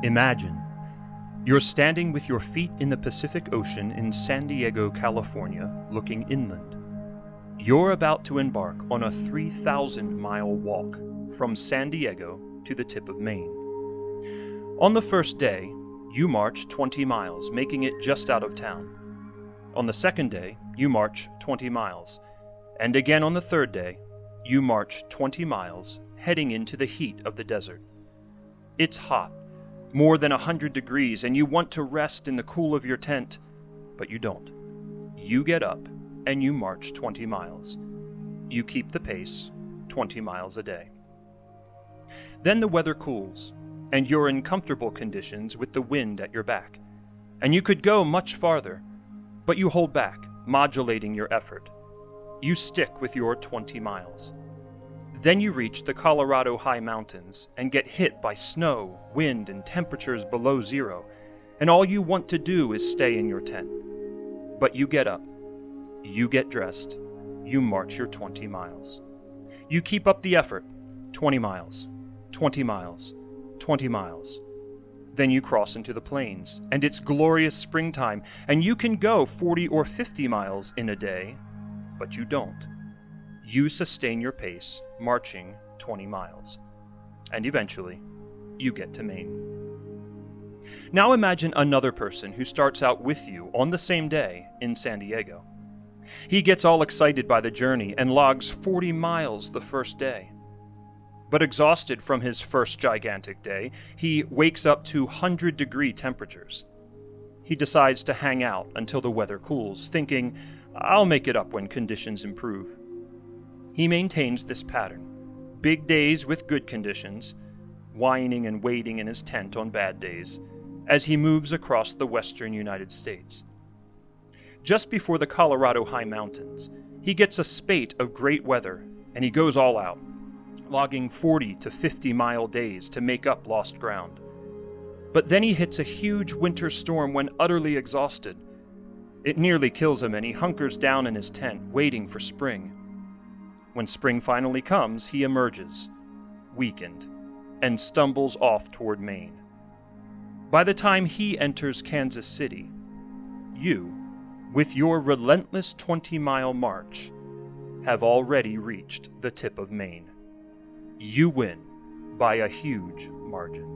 Imagine you're standing with your feet in the Pacific Ocean in San Diego, California, looking inland. You're about to embark on a 3,000-mile walk from San Diego to the tip of Maine. On the first day, you march 20 miles, making it just out of town. On the second day, you march 20 miles. And again on the third day, you march 20 miles, heading into the heat of the desert. It's hot, more than 100 degrees, and you want to rest in the cool of your tent, but you don't. You get up and you march 20 miles. You keep the pace, 20 miles a day. Then the weather cools, and you're in comfortable conditions with the wind at your back. And you could go much farther, but you hold back, modulating your effort. You stick with your 20 miles. Then you reach the Colorado high mountains and get hit by snow, wind, and temperatures below zero, and all you want to do is stay in your tent. But you get up, you get dressed, you march your 20 miles. You keep up the effort, 20 miles, 20 miles, 20 miles. Then you cross into the plains, and it's glorious springtime, and you can go 40 or 50 miles in a day, but you don't. You sustain your pace, marching 20 miles. And eventually, you get to Maine. Now imagine another person who starts out with you on the same day in San Diego. He gets all excited by the journey and logs 40 miles the first day. But exhausted from his first gigantic day, he wakes up to 100-degree temperatures. He decides to hang out until the weather cools, thinking, "I'll make it up when conditions improve." He maintains this pattern. Big days with good conditions, whining and waiting in his tent on bad days, as he moves across the western United States. Just before the Colorado high mountains, he gets a spate of great weather, and he goes all out, logging 40 to 50-mile days to make up lost ground. But then he hits a huge winter storm when utterly exhausted. It nearly kills him, and he hunkers down in his tent, waiting for spring. When spring finally comes, he emerges, weakened, and stumbles off toward Maine. By the time he enters Kansas City, you, with your relentless 20-mile march, have already reached the tip of Maine. You win by a huge margin.